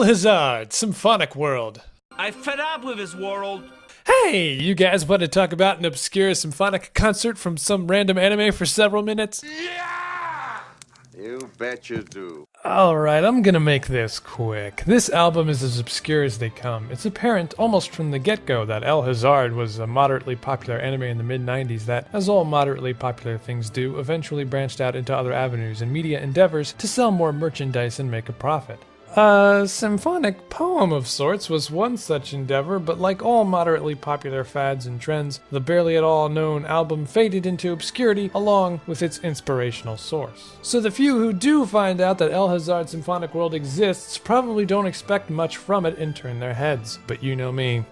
Hazard, Symphonic World. I fed up with his world. Hey, you guys want to talk about an obscure symphonic concert from some random anime for several minutes? Yeah! You bet you do. Alright, I'm gonna make this quick. This album is as obscure as they come. It's apparent almost from the get-go that El Hazard was a moderately popular anime in the mid-90s that, as all moderately popular things do, eventually branched out into other avenues and media endeavors to sell more merchandise and make a profit. A symphonic poem of sorts was one such endeavor, but like all moderately popular fads and trends, the barely at all known album faded into obscurity along with its inspirational source. So the few who do find out that El Hazard Symphonic World exists probably don't expect much from it and turn their heads. But you know me,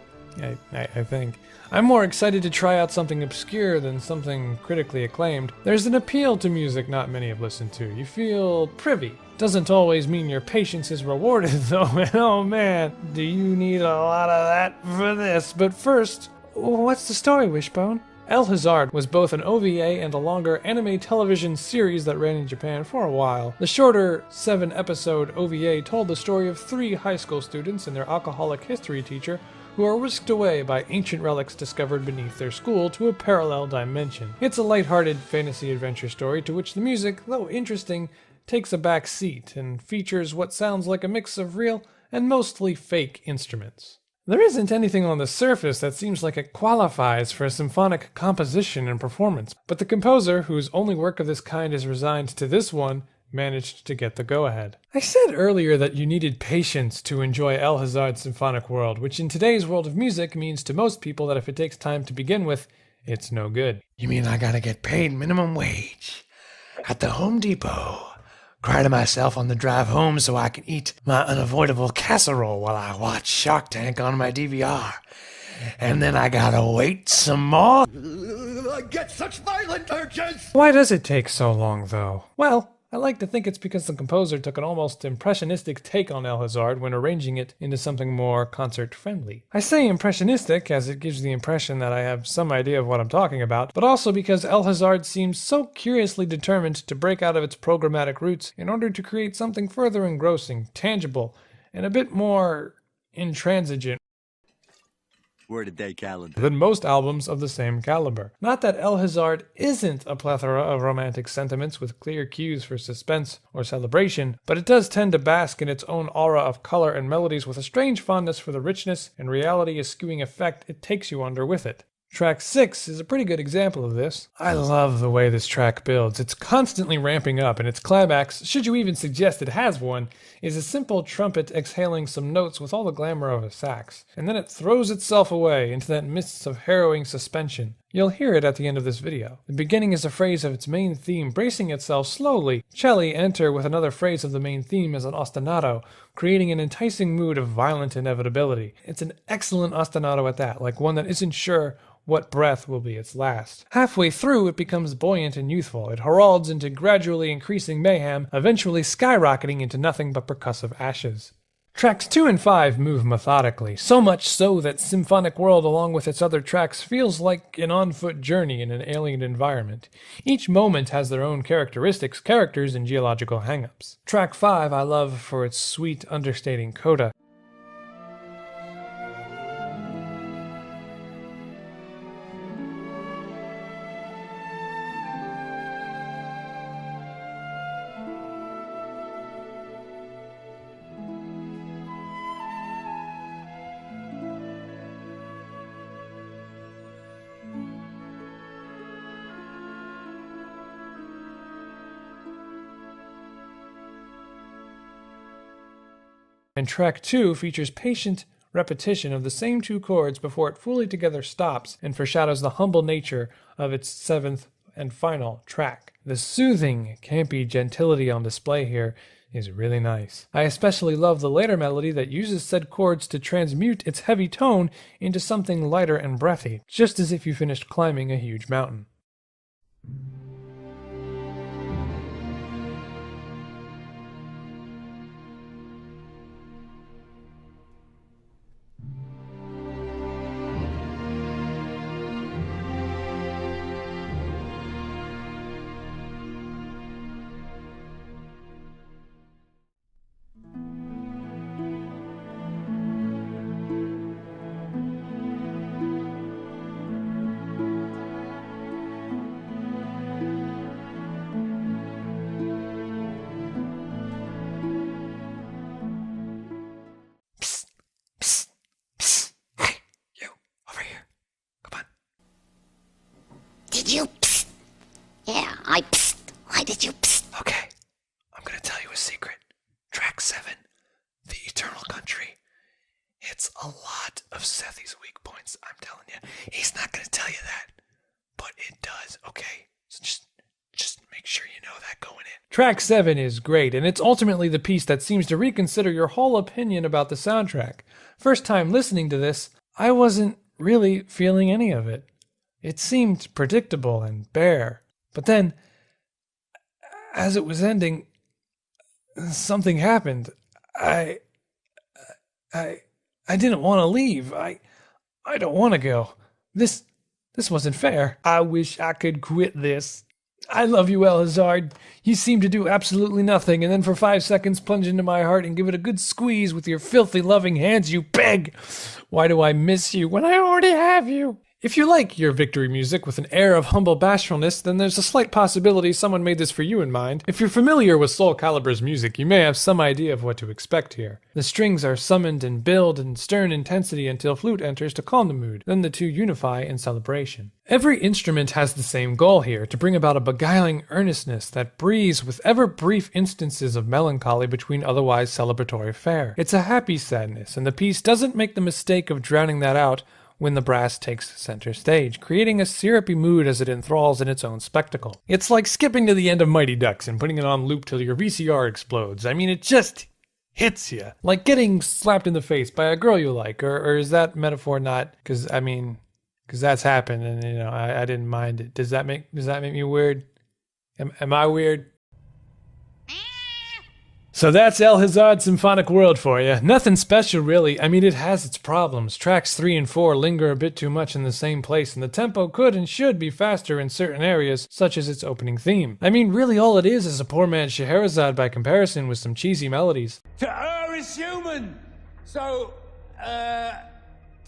I think. I'm more excited to try out something obscure than something critically acclaimed. There's an appeal to music not many have listened to. You feel privy. Doesn't always mean your patience is rewarded though, and oh man, do you need a lot of that for this. But first, what's the story, Wishbone? El Hazard was both an OVA and a longer anime television series that ran in Japan for a while. The shorter 7-episode OVA told the story of 3 high school students and their alcoholic history teacher who are whisked away by ancient relics discovered beneath their school to a parallel dimension. It's a lighthearted fantasy adventure story to which the music, though interesting, takes a back seat and features what sounds like a mix of real and mostly fake instruments. There isn't anything on the surface that seems like it qualifies for a symphonic composition and performance, but the composer, whose only work of this kind is resigned to this one, managed to get the go-ahead. I said earlier that you needed patience to enjoy El Hazard Symphonic World, which in today's world of music means to most people that if it takes time to begin with, it's no good. You mean I gotta get paid minimum wage at the Home Depot? Cry to myself on the drive home so I can eat my unavoidable casserole while I watch Shark Tank on my DVR. And then I gotta wait some more? I get such violent urges! Why does it take so long, though? Well, I like to think it's because the composer took an almost impressionistic take on El Hazard when arranging it into something more concert-friendly. I say impressionistic as it gives the impression that I have some idea of what I'm talking about, but also because El Hazard seems so curiously determined to break out of its programmatic roots in order to create something further engrossing, tangible, and a bit more intransigent Word of day calendar. than most albums of the same caliber. Not that El Hazard isn't a plethora of romantic sentiments with clear cues for suspense or celebration, but it does tend to bask in its own aura of color and melodies with a strange fondness for the richness and reality-eschewing effect it takes you under with it. Track 6 is a pretty good example of this. I love the way this track builds. It's constantly ramping up, and its climax, should you even suggest it has one, is a simple trumpet exhaling some notes with all the glamour of a sax. And then it throws itself away into that mist of harrowing suspension. You'll hear it at the end of this video. The beginning is a phrase of its main theme bracing itself slowly. Celli enter with another phrase of the main theme as an ostinato, creating an enticing mood of violent inevitability. It's an excellent ostinato at that, like one that isn't sure what breath will be its last. Halfway through, it becomes buoyant and youthful. It heralds into gradually increasing mayhem, eventually skyrocketing into nothing but percussive ashes. Tracks 2 and 5 move methodically, so much so that Symphonic World, along with its other tracks, feels like an on-foot journey in an alien environment. Each moment has their own characteristics, characters, and geological hang-ups. Track 5 I love for its sweet, understating coda. And track 2 features patient repetition of the same 2 chords before it fully together stops and foreshadows the humble nature of its 7th and final track. The soothing, campy gentility on display here is really nice. I especially love the later melody that uses said chords to transmute its heavy tone into something lighter and breathy, just as if you finished climbing a huge mountain. Why did you psst? Okay, I'm gonna tell you a secret. Track 7, The Eternal Country. It's a lot of Sethi's weak points, I'm telling you. He's not gonna tell you that, but it does, okay? So just make sure you know that going in. Track 7 is great, and it's ultimately the piece that seems to reconsider your whole opinion about the soundtrack. First time listening to this, I wasn't really feeling any of it. It seemed predictable and bare. But then, as it was ending, something happened. I didn't want to leave. I don't want to go. This wasn't fair. I wish I could quit this. I love you, El Hazard. You seem to do absolutely nothing, and then for 5 seconds plunge into my heart and give it a good squeeze with your filthy loving hands, you beg. Why do I miss you when I already have you? If you like your victory music with an air of humble bashfulness, then there's a slight possibility someone made this for you in mind. If you're familiar with Soul Calibur's music, you may have some idea of what to expect here. The strings are summoned and build in stern intensity until flute enters to calm the mood. Then the two unify in celebration. Every instrument has the same goal here, to bring about a beguiling earnestness that breathes with ever brief instances of melancholy between otherwise celebratory fare. It's a happy sadness, and the piece doesn't make the mistake of drowning that out when the brass takes center stage, creating a syrupy mood as it enthralls in its own spectacle. It's like skipping to the end of Mighty Ducks and putting it on loop till your VCR explodes. I mean, it just hits you. Like getting slapped in the face by a girl you like, or is that metaphor not? Because that's happened, and I didn't mind it. Does that make me weird? Am I weird? So that's El Hazard's Symphonic World for you. Nothing special, really. I mean, it has its problems. Tracks 3 and 4 linger a bit too much in the same place, and the tempo could and should be faster in certain areas, such as its opening theme. I mean, really all it is a poor man's Scheherazade by comparison with some cheesy melodies. To err is human. So,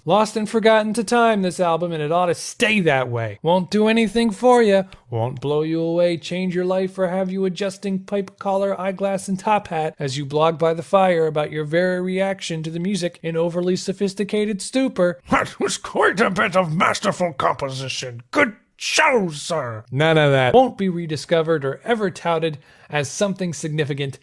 Lost and forgotten to time, this album, and it ought to stay that way. Won't do anything for you, won't blow you away, change your life, or have you adjusting pipe collar, eyeglass, and top hat as you blog by the fire about your very reaction to the music in overly sophisticated stupor. That was quite a bit of masterful composition. Good show, sir. None of that. Won't be rediscovered or ever touted as something significant,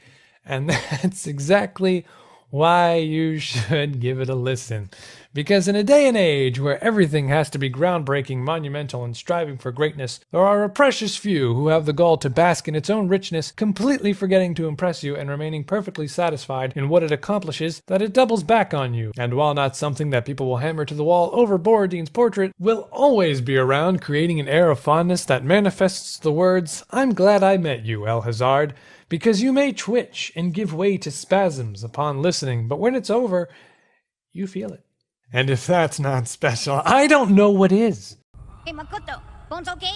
and that's exactly why you should give it a listen. Because in a day and age where everything has to be groundbreaking, monumental, and striving for greatness, there are a precious few who have the gall to bask in its own richness, completely forgetting to impress you and remaining perfectly satisfied in what it accomplishes, that it doubles back on you. And while not something that people will hammer to the wall over Borodin's portrait, will always be around, creating an air of fondness that manifests the words, "I'm glad I met you, El Hazard," because you may twitch and give way to spasms upon listening, but when it's over, you feel it. And if that's not special, I don't know what is. Hey, Makoto, phone's okay?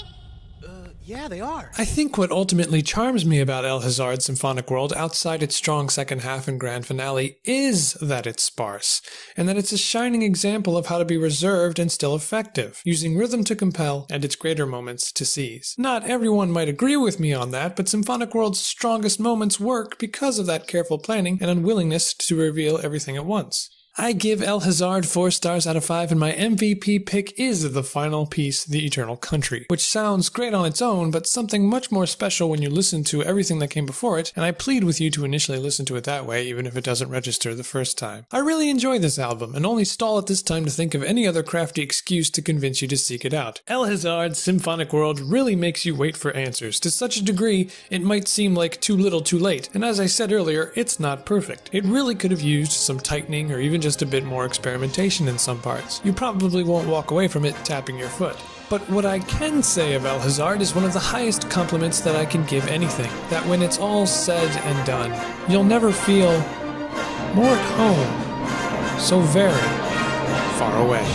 yeah, they are. I think what ultimately charms me about El Hazard's Symphonic World, outside its strong second half and grand finale, is that it's sparse, and that it's a shining example of how to be reserved and still effective, using rhythm to compel and its greater moments to seize. Not everyone might agree with me on that, but Symphonic World's strongest moments work because of that careful planning and unwillingness to reveal everything at once. I give El Hazard 4 stars out of 5, and my MVP pick is the final piece, The Eternal Country, which sounds great on its own, but something much more special when you listen to everything that came before it, and I plead with you to initially listen to it that way, even if it doesn't register the first time. I really enjoy this album, and only stall at this time to think of any other crafty excuse to convince you to seek it out. El Hazard's Symphonic World really makes you wait for answers, to such a degree it might seem like too little too late, and as I said earlier, it's not perfect. It really could have used some tightening or even just a bit more experimentation in some parts. You probably won't walk away from it tapping your foot. But what I can say of El Hazard is one of the highest compliments that I can give anything, that when it's all said and done, you'll never feel more at home, so very far away.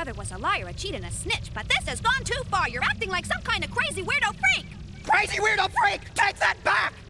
brother was a liar, a cheat, and a snitch, but this has gone too far. You're acting like some kind of crazy weirdo freak! Crazy weirdo freak! Take that back!